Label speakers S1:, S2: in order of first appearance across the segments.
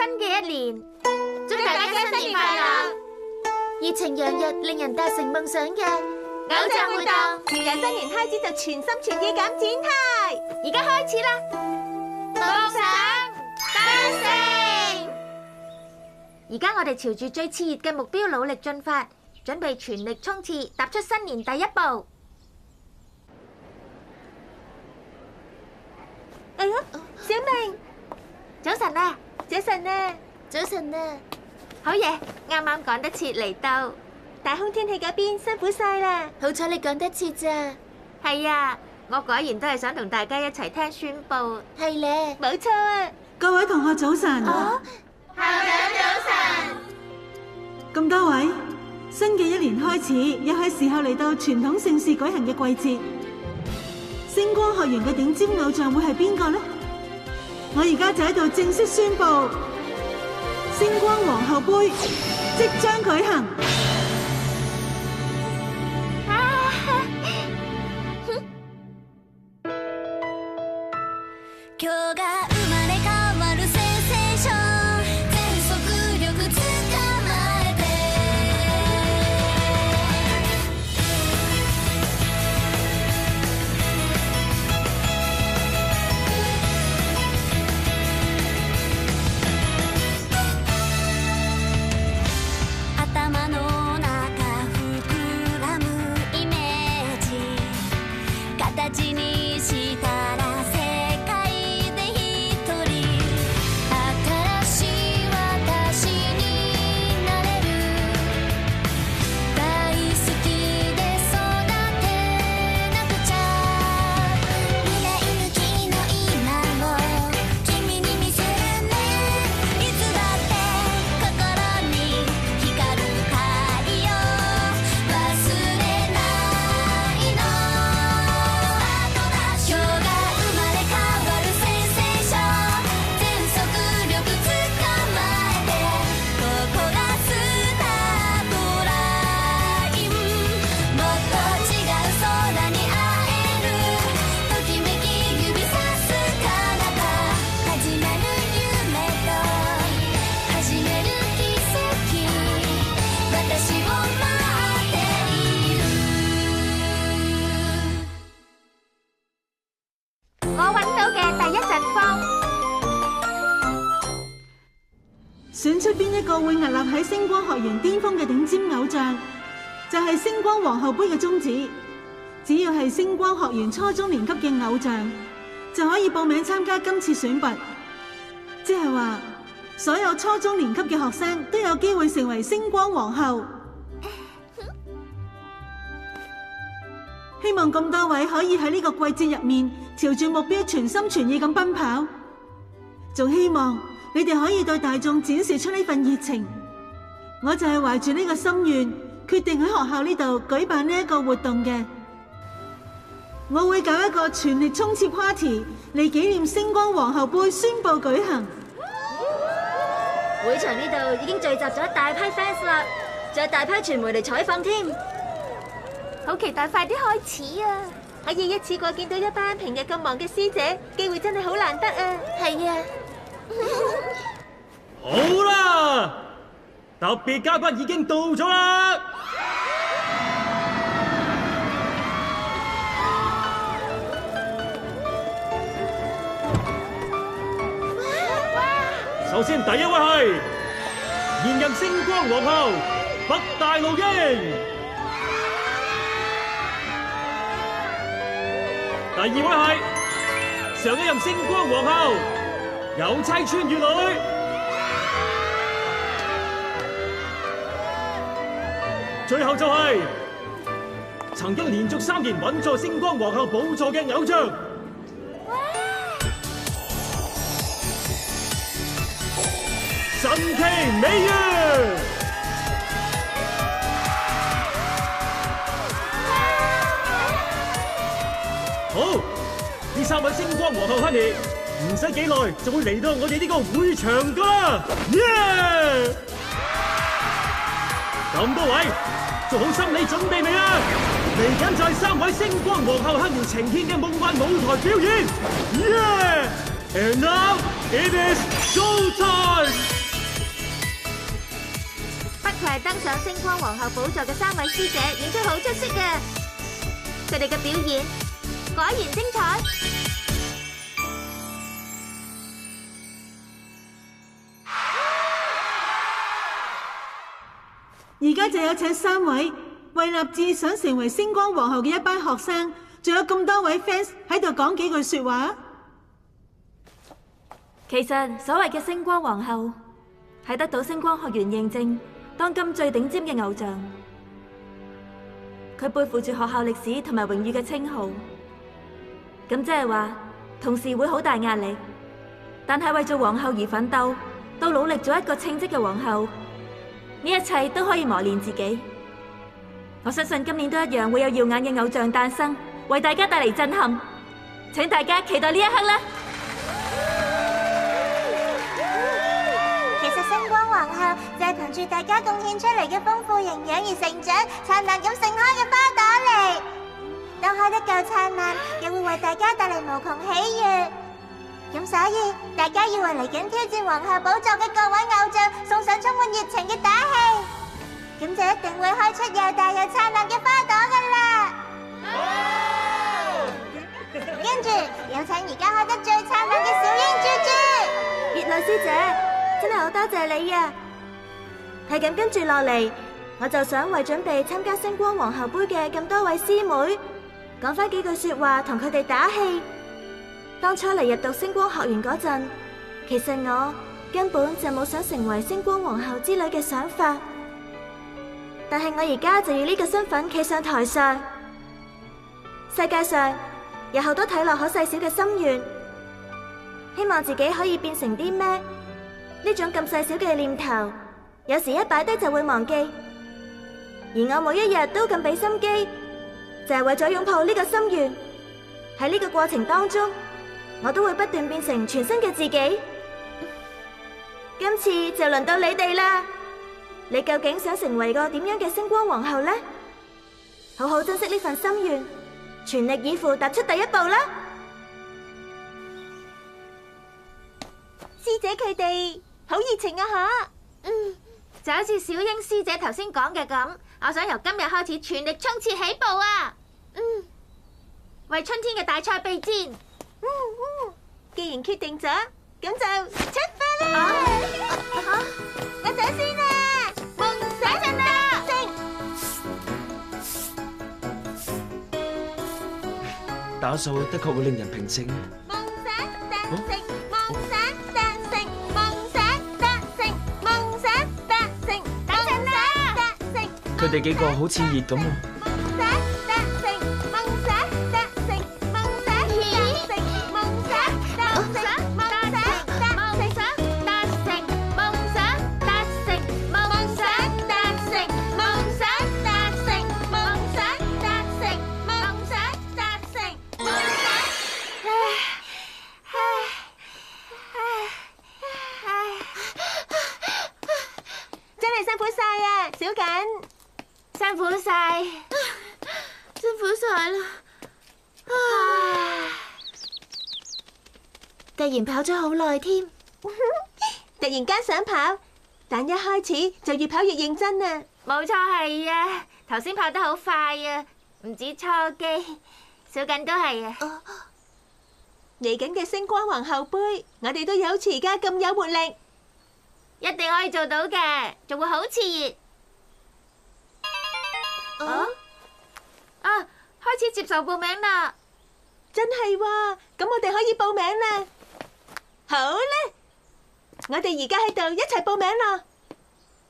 S1: 新嘅一年，祝大家新年快樂！熱情洋溢，令人達成夢想嘅偶像活動，
S2: 由新年開始就全心全意咁展開，
S1: 而家開始啦！夢想達成！而家我哋朝住最熾熱嘅目標努力進發，準備全力衝刺，踏出新年第一步。
S2: 哎呀，小明，
S1: 早晨啊！
S2: 早晨啊！
S1: 早晨啊！好嘢，啱啱趕得切嚟到。
S2: 大空天氣嗰邊辛苦晒啦！
S1: 好彩你趕得切咋。係啊，我果然都係想同大家一齊聽宣佈。係咧，
S2: 冇錯啊！
S3: 各位同學早晨。
S1: 校長早晨。
S3: 咁多位，新嘅一年開始，又係時候嚟到傳統盛事舉行嘅季節。星光學園嘅頂尖偶像會係邊個呢？我而家就喺度正式宣布，星光皇后杯即將舉行。選出邊一個會屹立喺星光學園巔峰嘅頂尖偶像，就係星光皇后杯嘅宗旨。只要係星光學園初中年級嘅偶像，就可以報名參加今次選拔。即係話，所有初中年級嘅學生都有機會成為星光皇后。希望咁多位可以喺呢個季節入面，朝住目標全心全意咁奔跑。仲希望你哋可以對大眾展示出呢份熱情。我就係懷住呢個心願，決定喺學校呢度舉辦呢一個活動嘅。我會搞一個全力衝刺 party 嚟紀念星光皇后杯宣布舉行。
S4: 會場呢度已經聚集咗一大批 fans 啦，仲有大批傳媒嚟採訪添。
S1: 好期待快啲開始啊！
S2: 可以一次過見到一班平日咁忙嘅師姐，機會真係好難得啊！
S1: 係啊！
S5: 好啦，特別嘉賓已經到咗啦。首先第一位係現任星光皇后北大路英，第二位係上一任星光皇后有棲川月女，最後就係曾經連續3年穩坐星光皇后寶座嘅偶像神奇美月。好，呢3位星光皇后翻嚟，唔使幾耐就會嚟到我哋呢個會場噶啦。耶！咁多位做好心理準備未啊？嚟緊就係3位星光皇后向我呈獻嘅夢幻舞台表演。耶！And now it is show time。
S1: 係登上星光皇后寶座嘅3位師姐，演出好出色嘅。佢哋嘅表演果然精彩。
S3: 而家就有請3位為立志想成為星光皇后嘅一班學生，仲有咁多位 fans 喺度講幾句說話。
S2: 其實所謂嘅星光皇后係得到星光學院認證，當今最頂尖嘅偶像。佢背負住學校歷史同埋榮譽嘅稱號，咁即係話同時會好大壓力，但係為做皇后而奮鬥，到努力做一個稱職嘅皇后。呢一切都可以磨練自己，我相信今年都一樣會有耀眼嘅偶像誕生，為大家帶嚟震撼。請大家期待呢一刻啦！
S6: 其實星光皇后就係憑住大家貢獻出嚟嘅豐富營養而成長，燦爛咁盛開嘅花朵嚟。當開得夠燦爛，又會為大家帶嚟無窮喜悅。咁所以，大家要為嚟緊挑戰皇后寶座嘅各位偶像送上充滿熱情嘅打氣，咁就一定會開出又大又燦爛嘅花朵噶啦！跟住有請而家開得最燦爛嘅小英豬豬。
S2: 葉麗師姐，真係好多謝你啊！係咁，跟住落嚟，我就想為準備參加星光皇后杯嘅咁多位師妹，講翻幾句說話同佢哋打氣。當初嚟入讀星光學院嗰陣，其實我根本就冇想成為星光皇后之類嘅想法，但係我而家就要呢個身份企上台上。世界上有好多睇落好細小嘅心願，希望自己可以變成啲咩？呢種咁細小嘅念頭，有時一擺低就會忘記，而我每一日都咁俾心機，就係為咗擁抱呢個心願。喺呢個過程當中，我都會不斷變成全新嘅自己。今次就輪到你哋啦，你究竟想成為個點樣嘅星光皇后呢？好好珍惜呢份心願，全力以赴踏出第一步啦！
S6: 師姐佢哋好熱情啊吓！
S1: 就好似小英師姐頭先講嘅咁，我想由今日開始全力衝刺起步啊！為春天嘅大賽備戰。
S6: 既然決定咗，咁就出發啦！我走先啦，夢想陣啦！
S7: 打掃的確會令人平靜。
S6: 夢想達成，夢想達成，夢想達成，夢想達成，等陣啦！達成。
S7: 佢哋幾個好熾熱咁啊！
S6: 夢想達成，夢想達成，夢想達成，夢想達成，夢想達成，真係辛苦晒啊，小瑾！
S1: 辛苦晒，辛苦晒啦！突然跑咗好耐添，
S6: 突然間想跑，但一開始就越跑越認真啊！
S1: 冇錯係啊，頭先跑得好快啊，唔止初機，小瑾都係啊。
S6: 嚟緊嘅星光皇后杯，我哋都有遲㗎，咁有活力，
S1: 一定可以做到嘅，仲會好熾熱。開始接受報名啦！
S6: 真係喎，咁我哋可以報名啦。好啦，我哋而家喺度一齊報名咯。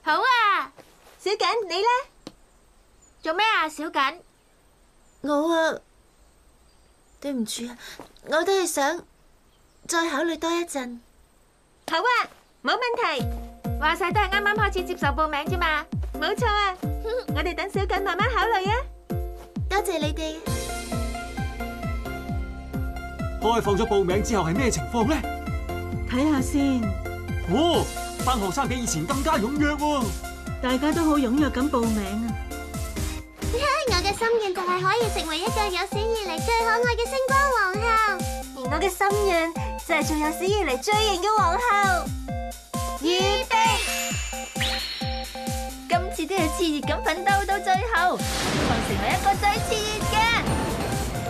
S1: 好啊，
S6: 小瑾你咧？
S1: 做咩啊，小瑾？
S8: 我啊，對唔住啊，我都係想再考慮多一陣。
S6: 好啊，冇問題。
S1: 話晒都係啱啱開始接受報名啫嘛。
S6: 冇錯啊，我哋等小瑾慢慢考慮啊。
S8: 多謝你哋。
S5: 開放咗報名之後係咩情況呢？
S3: 睇下先，
S5: 哦，班學生比以前更加踴躍喎。
S3: 大家都好踴躍咁報名啊！
S6: 我嘅心願就係可以成為一個有史以嚟最可愛嘅星光皇后，而我嘅心願就係做有史以嚟最型嘅皇后。預備，今次
S4: 熾熱咁奮鬥到最後，希望成為一個最熾熱嘅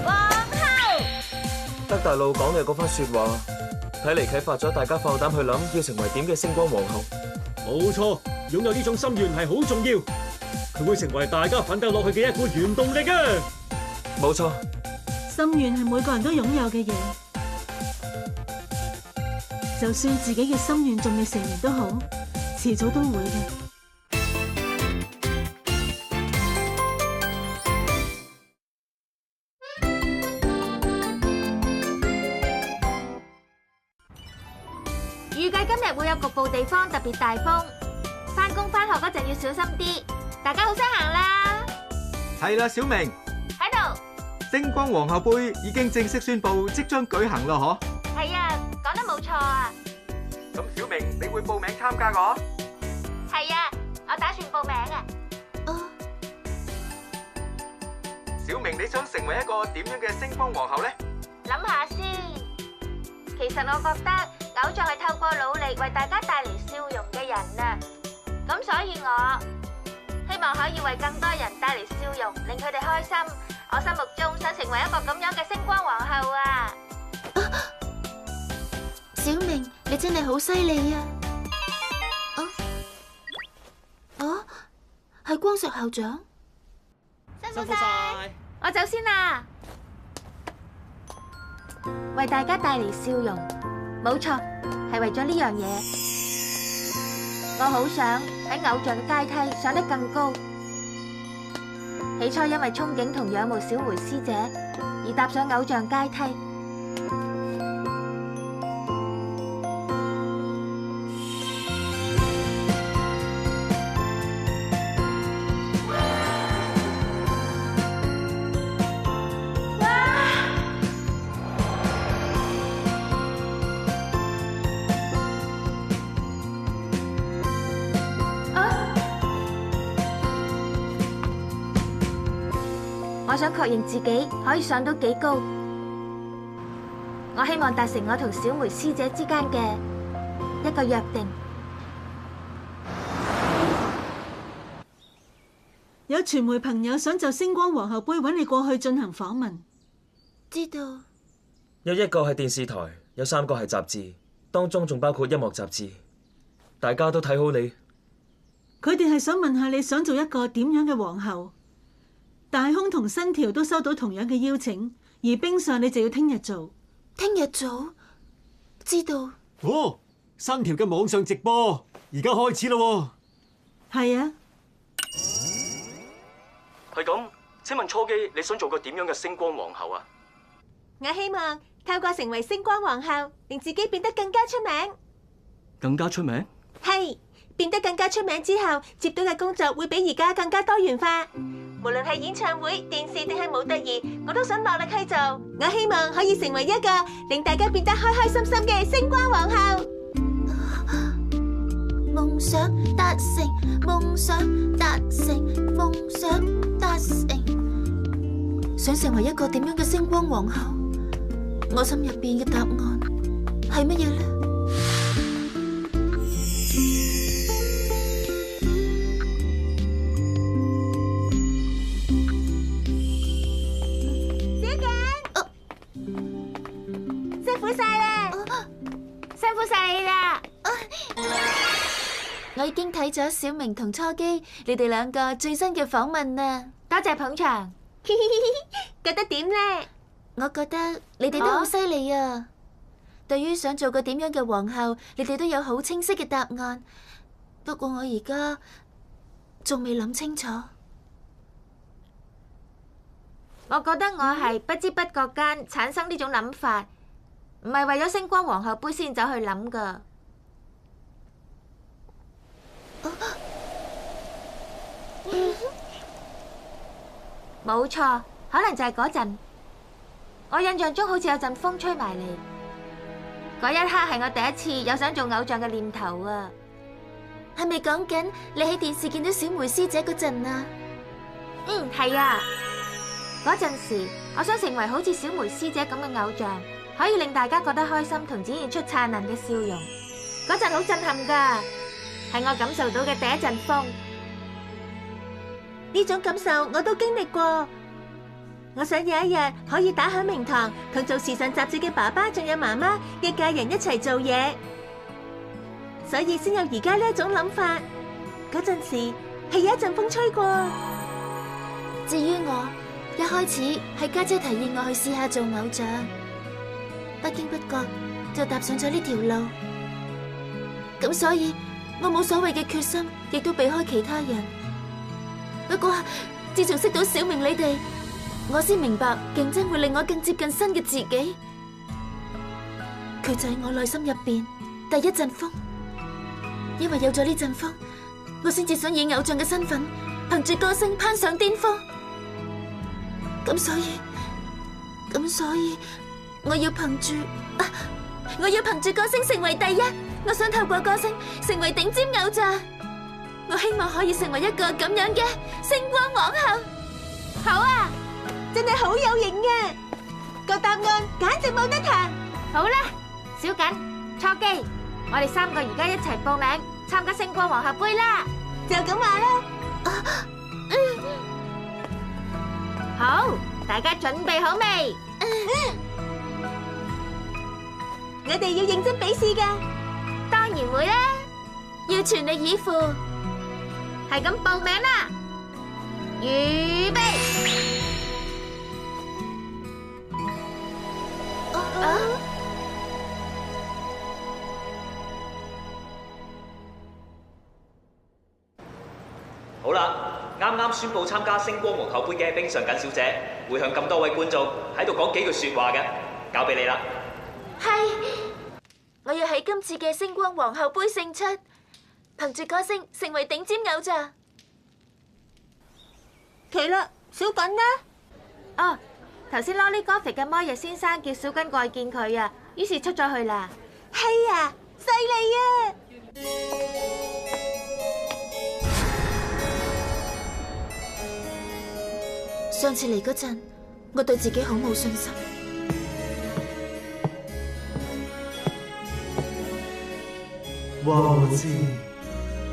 S4: 皇后。
S7: 德大路講嘅嗰番說話，睇嚟啟發咗大家放膽去諗要成為點嘅星光皇后。
S5: 冇錯，擁有呢種心願係好重要，佢會成為大家奮鬥落去嘅一股原動力啊！
S7: 冇錯，
S3: 心願係每個人都擁有嘅嘢，就算自己嘅心願仲未成年都好，遲早都會嘅。
S1: 預計今日會有局部地方特別大風，返工返學嗰陣要小心啲。大家好聲行啦！
S9: 係啦，小明，
S1: 喺度。
S9: 星光皇后盃已經正式宣布即將舉行咯，嗬？
S1: 係啊，講得冇錯啊！
S9: 咁小明，你會報名參加我？
S1: 係啊，我打算報名啊！
S9: 小明，你想成為一個點樣嘅星光皇后呢？
S1: 諗下先。其實我覺得偶像係透過努力為大家帶嚟笑容嘅人啊，咁所以我希望可以為更多人帶嚟笑容，令佢哋開心。我心目中想成為一個咁樣嘅星光皇后啊！
S8: 小明，你真係好犀利啊！係光碩校長。
S1: 辛苦晒，我走先啦。為大家帶嚟笑容，冇錯，係為咗呢樣嘢。我好想喺偶像嘅階梯上得更高。起初因為憧憬同仰慕小梅師姐而踏上偶像階梯。我想確認自己可以上到幾高，我希望達成我同小梅師姐之間嘅一個約定。
S3: 有傳媒朋友想就星光皇后盃揾你過去進行訪問。
S8: 知道。
S7: 有一個係電視台，有3個係雜誌，當中仲包括音樂雜誌。大家都睇好你。
S3: 佢哋係想問下你想做一個點樣嘅皇后？大空同新條都收到同樣嘅邀請，而冰上你就要聽日做。
S8: 聽日做？知道。
S5: 哦，新條嘅網上直播而家開始咯。
S3: 係啊。
S7: 係咁，請問初基你想做個點樣嘅星光皇后啊？
S2: 我希望透過成為星光皇后，令自己變得更加出名。
S7: 更加出名？
S2: 係，變得更加出名之後，接到嘅工作會比而家更加多元化。無論係演唱會、電視定係模特兒，我都想落力去做。我希望可以成為一個令大家變得開開心心嘅星光皇后。
S8: 夢想達成，夢想達成，夢想達成。想成為一個點樣嘅星光皇后？我心入邊嘅答案係乜嘢呢？我已經睇咗小明同初基你哋2個最新嘅訪問啦，
S1: 多謝捧場。
S2: 覺得點呢？
S8: 我覺得你哋都好犀利啊！對於想做個點樣嘅皇后，你哋都有好清晰嘅答案。不過我而家仲未諗清楚。
S1: 我覺得我係不知不覺間產生呢種諗法，唔係為咗星光皇后盃先走去諗㗎。冇錯，可能就係嗰陣，我印象中好似有陣風吹埋嚟，嗰一刻係我第一次有想做偶像嘅念頭啊！
S8: 係咪講緊你喺電視見到小梅師姐嗰陣啊？
S1: 係啊！嗰陣時，我想成為好似小梅師姐咁嘅偶像，可以令大家覺得開心同展現出燦爛嘅笑容。嗰陣好震撼㗎，係我感受到嘅第一陣風。
S2: 呢種感受我都經歷過。我想有一日可以打響名堂，同做時尚雜誌嘅爸爸仲有媽媽一家人一齊做嘢，所以先有而家呢一種諗法。嗰陣時係有一陣風吹過。
S8: 至於我，一開始係家姐提議我去試下做偶像，不經不覺就踏上咗呢條路。咁所以我冇所謂嘅決心，亦都避開其他人。不過自從識到小明你哋，我先明白競爭會令我更接近新嘅自己。佢就喺我內心入邊第一陣風，因為有咗呢陣風，我先至想以偶像嘅身份，憑住歌聲攀上巔峰。咁所以我要憑住歌聲成為第一。我想透過歌聲成為頂尖偶像。我希望可以成為一個咁樣嘅星光皇后。
S2: 好啊，真係好有型嘅，個答案簡直冇得彈。
S1: 好啦，小瑾、初基，我哋3個而家一齊報名參加星光皇后杯啦。
S2: 就咁話啦。
S1: 好，大家準備好未？
S2: 我哋要認真比試㗎。
S1: 當然會啦，
S8: 要全力以赴。
S1: 係咁報名啦！預備！
S10: 好啦，啱啱宣布參加星光皇后杯嘅冰上緊小姐，會向咁多位觀眾喺度講幾句說話嘅，交俾你啦。
S8: 係，我要喺今次嘅星光皇后杯勝出，憑住歌聲成為頂尖偶像。
S2: 企啦，小瑾呢？
S1: 哦，頭先 Lolly Gothic 嘅魔藥先生叫小瑾過去見佢啊，於是出咗去啦。
S2: 係啊，犀利啊！
S8: 上次嚟嗰陣，我對自己好冇信心。
S11: 話我知，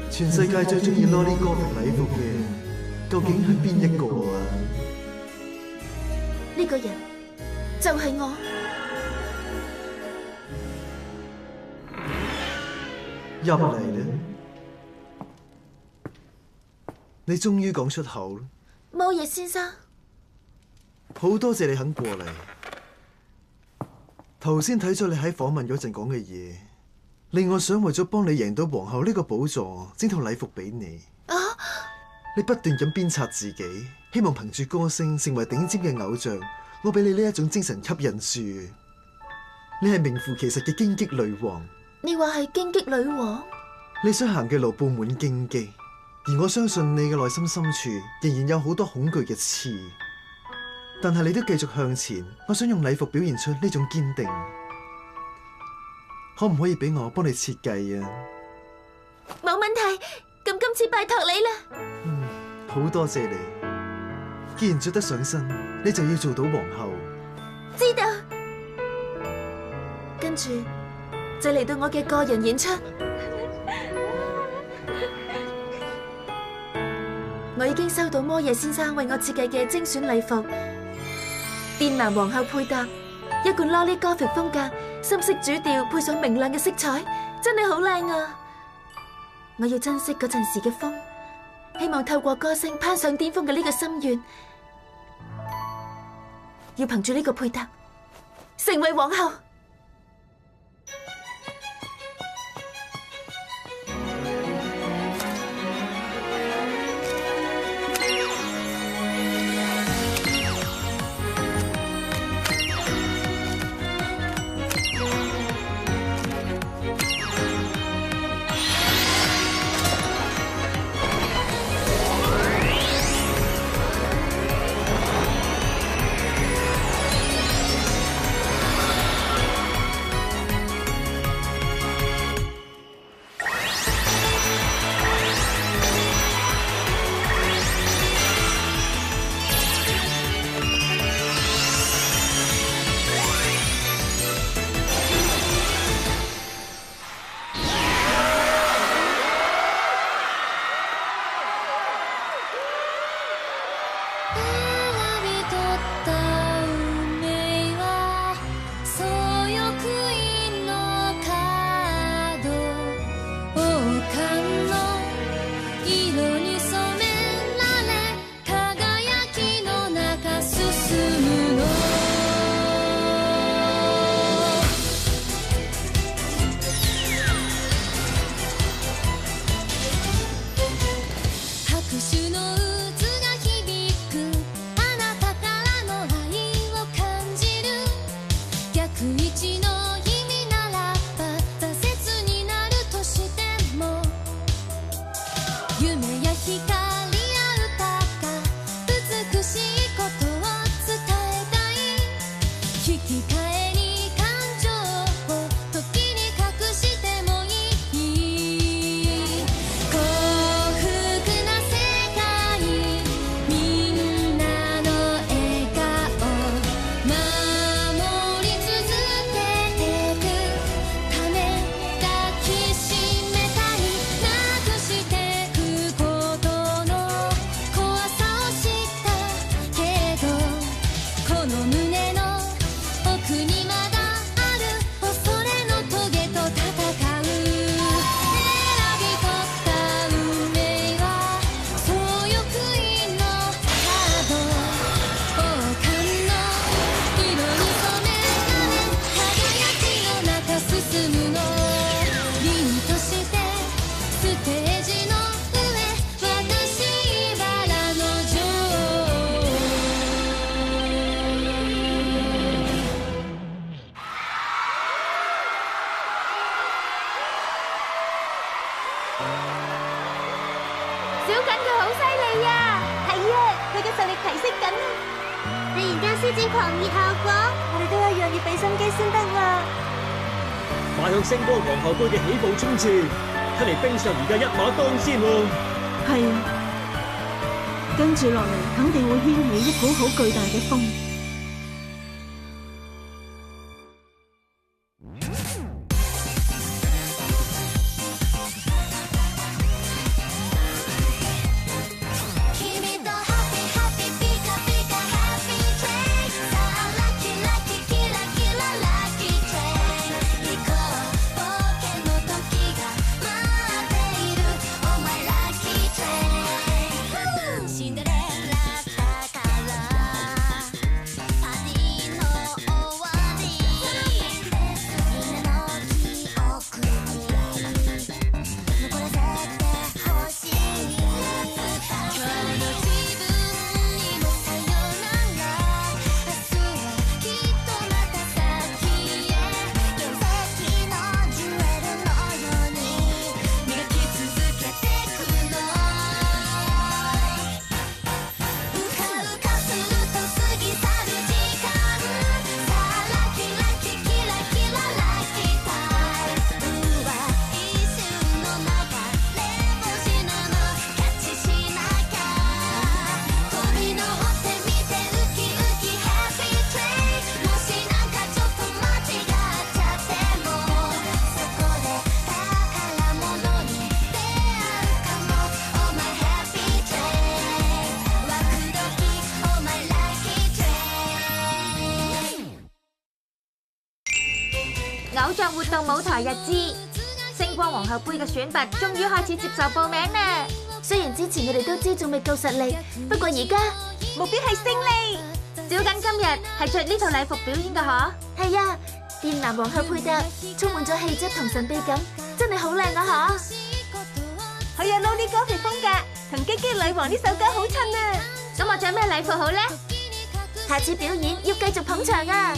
S11: 全世界最中意 Lolly Gothic 禮服嘅，究竟係邊一個啊？
S8: 呢個人就係我。
S11: 入嚟啦！你終於講出口啦！
S8: 魔藥先生，
S11: 好多謝你肯過嚟。頭先睇咗你喺訪問嗰陣講嘅嘢，令我想為咗幫你贏到皇后呢個寶座，整套禮服俾你。你不斷咁鞭策自己，希望憑住歌聲成為頂尖嘅偶像。我俾你呢一種精神吸引住，你係名副其實嘅荊棘女王。
S8: 你話係荊棘女王？
S11: 你想行嘅路布滿荊棘，而我相信你嘅內心深處仍然有好多恐懼嘅刺。但係你都繼續向前，我想用禮服表現出呢種堅定。可唔可以俾我幫你設計啊？
S8: 冇問題，咁今次拜託你啦。
S11: 好多謝你。既然着得上身，你就要做到皇后。
S8: 知道。跟住就嚟到我嘅個人演出。我已經收到魔野先生為我設計嘅精選禮服，靛藍皇后配搭，一貫 Lolly Gothic 風格，深色主調配上明亮嘅色彩，真係好靚啊！我要珍惜嗰陣時嘅風，希望透過歌聲攀上巔峰嘅呢個心願，要憑住呢個配搭，成為皇后。
S1: 小瑾佢好犀利啊！
S2: 係啊，佢嘅實力提升緊啊！
S6: 突然間施展狂熱效果，
S2: 我哋都一樣要俾心機先得啊！
S5: 邁向星光皇后杯嘅起步衝刺，睇嚟冰上而家一馬當先喎。
S3: 係啊，跟住落嚟肯定會掀起一股好巨大嘅風。
S1: 偶像活動舞台日誌，星光皇后杯嘅選拔終於開始接受報名啦！
S8: 雖然之前我哋都知仲未夠實力，不過而家
S2: 目標係勝利。
S1: 小瑾今日係着呢套禮服表演嘅嗬？
S8: 係啊，電藍皇后配搭，充滿咗氣質同神秘感，真係好靚啊嗬！
S2: 佢有 Lolly 歌劇風格，同《激激女王》呢首歌好襯啊！
S1: 咁我着咩禮服好呢？
S8: 下次表演要繼續捧場啊！